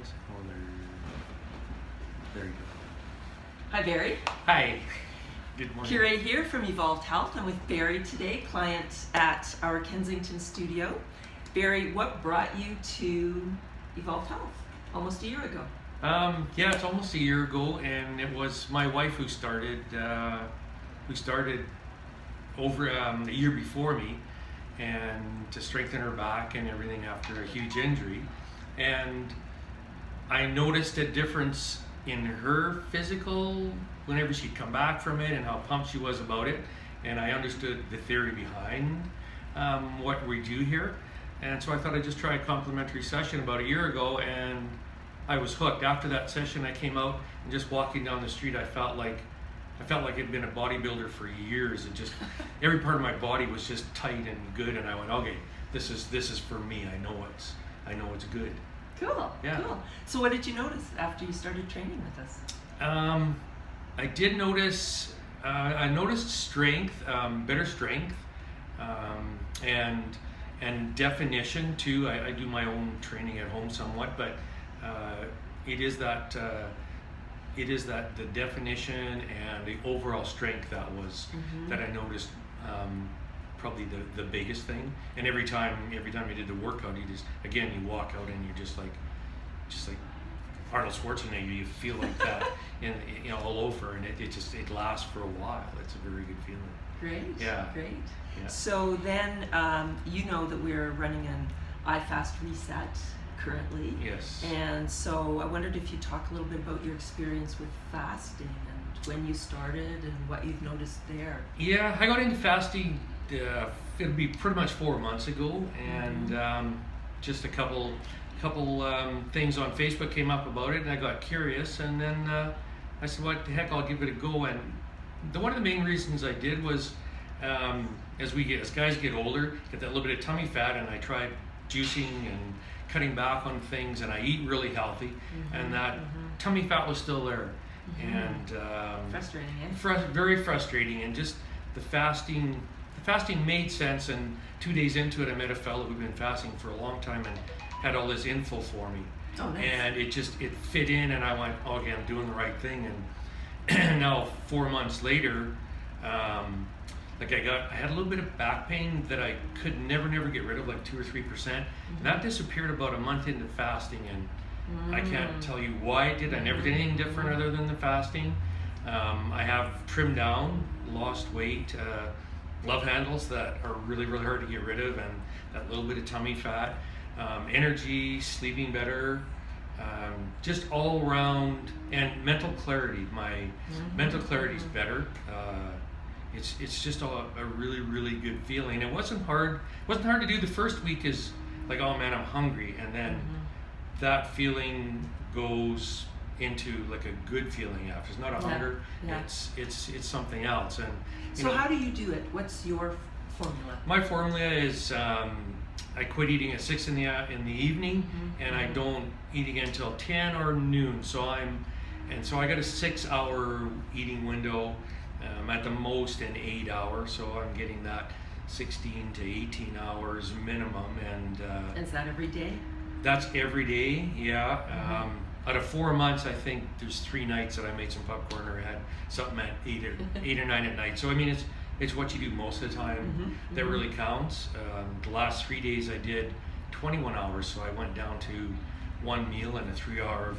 guess. Oh, there you go. Hi, Barry. Hi. Good morning. Kira here from Evolved Health. I'm with Barry today, client at our Kensington studio. Barry, what brought you to Evolved Health almost a year ago? Yeah, it's almost a year ago, and it was my wife who started. Who started over a year before me, and to strengthen her back and everything after a huge injury. And I noticed a difference in her physical whenever she'd come back from it and how pumped she was about it. And I understood the theory behind what we do here. And so I thought I'd just try a complimentary session about a year ago, and I was hooked. After that session, I came out and just walking down the street, I felt like I'd been a bodybuilder for years. And just every part of my body was just tight and good. And I went, okay, this is for me. I know it's good. Cool. Yeah. Cool. So what did you notice after you started training with us? I did notice. I noticed strength, better strength, and definition too. I do my own training at home somewhat, but it is that the definition and the overall strength that I noticed, probably the biggest thing. And every time you did the workout, you walk out and you're just like Arnold Schwarzenegger. You feel like that, and all over, and it lasts for a while. It's a very good feeling. Great. Yeah. Great. Yeah. So then you know that we're running an iFast Reset currently. Yes. And so I wondered if you'd talk a little bit about your experience with fasting and when you started and what you've noticed there. Yeah, I got into fasting. It'll be pretty much 4 months ago, and just a couple things on Facebook came up about it, and I got curious, and then I said, "What the heck? I'll give it a go." And one of the main reasons I did was, as guys get older, get that little bit of tummy fat, and I tried juicing and cutting back on things, and I eat really healthy, and that tummy fat was still there, and Frustrating, eh? Very frustrating, and just the fasting made sense. And 2 days into it, I met a fellow who'd been fasting for a long time and had all this info for me. Oh, nice. And it fit in, and I went, okay, I'm doing the right thing. And now 4 months later, I had a little bit of back pain that I could never get rid of, like 2 or 3%. And that disappeared about a month into fasting, and I can't tell you why it did. I never did anything different other than the fasting. I have trimmed down, lost weight, love handles that are really hard to get rid of, and that little bit of tummy fat, energy, sleeping better, just all around, and mental clarity. My mental clarity is better. It's just a really good feeling. It wasn't hard to do. The first week is like, oh man, I'm hungry, and then that feeling goes into like a good feeling after. It's not a hunger. Yeah. It's something else. And so how do you do it? What's your formula? My formula is I quit eating at 6 in the evening, and I don't eat again until 10 or noon. So I got a 6-hour eating window, at the most an 8 hours. So I'm getting that 16 to 18 hours minimum. And is that every day? That's every day. Yeah. Out of 4 months, I think there's 3 nights that I made some popcorn or had something at 8 or 9 at night. So I mean, it's what you do most of the time that really counts. The last 3 days I did 21 hours, so I went down to 1 meal and a 3 hour of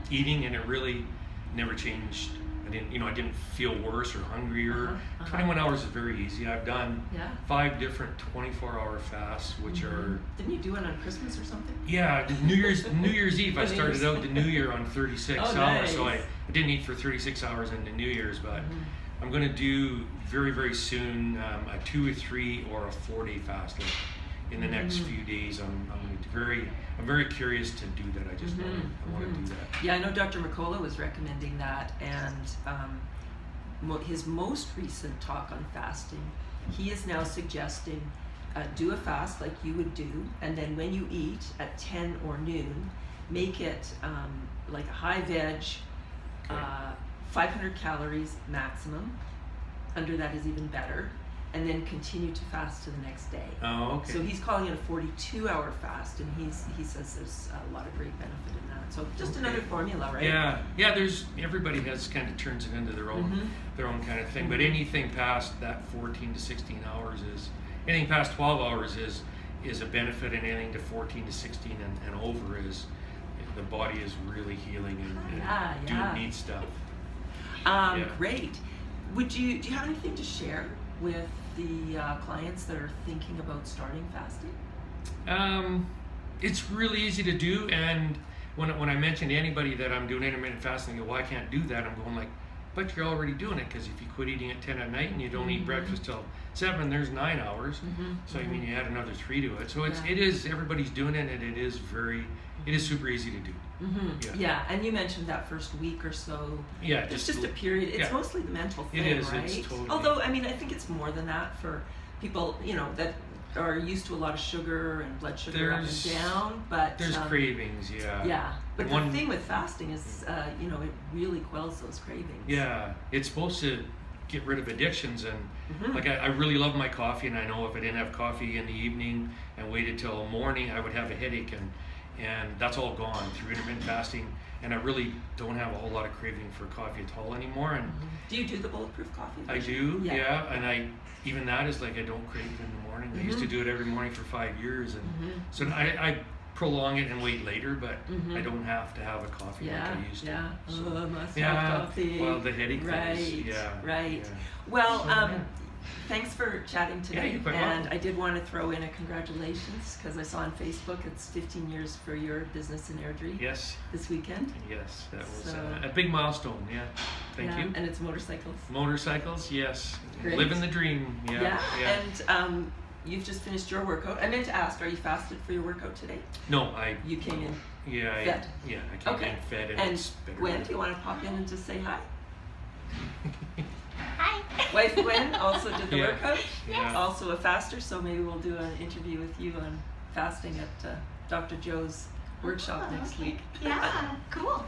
eating, and it really never changed. I didn't feel worse or hungrier. 21 hours is very easy. I've done 5 different 24-hour fasts, which are. Didn't you do it on Christmas or something? Yeah, New Year's Eve. I started out the New Year on 36 hours, nice. So I didn't eat for 36 hours into New Year's, but I'm going to do very soon a 2 or 3 or a 4-day fast. Like in the next few days, I'm very curious to do that. I just want to do that. Yeah, I know Dr. Mercola was recommending that, and his most recent talk on fasting, he is now suggesting do a fast like you would do, and then when you eat at 10 or noon, make it like a high veg, 500 calories maximum. Under that is even better. and then continue to fast to the next day. Oh, okay. So he's calling it a 42-hour fast, and he says there's a lot of great benefit in that. So just another formula, right? Yeah. There's everybody has kind of turns it into their own kind of thing. But anything past that 14 to 16 hours is anything past 12 hours is a benefit, and anything to 14 to 16 and over is the body is really healing and doing neat stuff. Great. Do you have anything to share with the clients that are thinking about starting fasting? It's really easy to do, and when I mention to anybody that I'm doing intermittent fasting, they go, well, I can't do that. I'm going like, but you're already doing it, because if you quit eating at 10 at night and you don't eat breakfast till 7, there's 9 hours. So I mean, you add another 3 to it. So it is everybody's doing it, and it is super easy to do. And you mentioned that first week or so. It's just a period. It's mostly the mental thing, it is, right? It's totally. Although I mean, I think it's more than that for people, that are used to a lot of sugar and blood sugar up and down. But there's cravings, But the thing with fasting is, it really quells those cravings. Yeah, it's supposed to get rid of addictions, and like I really love my coffee, and I know if I didn't have coffee in the evening and waited till morning, I would have a headache, and that's all gone through intermittent fasting, and I really don't have a whole lot of craving for coffee at all anymore. And do you do the bulletproof coffee? I do, and even that is like I don't crave it in the morning. I used to do it every morning for 5 years, and so I prolong it and wait later, but I don't have to have a coffee like I used to. Must have coffee. Well, the headache things. Right. Well, thanks for chatting today. You're quite and welcome. I did want to throw in a congratulations, because I saw on Facebook it's 15 years for your business in Airdrie. Yes. This weekend. Yes, that was a big milestone. Yeah. Thank you. And it's motorcycles. Motorcycles, yes. Great. Living the dream. Yeah. And you've just finished your workout. I meant to ask, are you fasted for your workout today? No, You came in fed. I came in fed, and it's better. Gwen, do you want to pop in and just say hi? Hi. Wife Gwen also did the workout. Yes. Also a faster, so maybe we'll do an interview with you on fasting at Dr. Joe's workshop next week. Yeah, cool.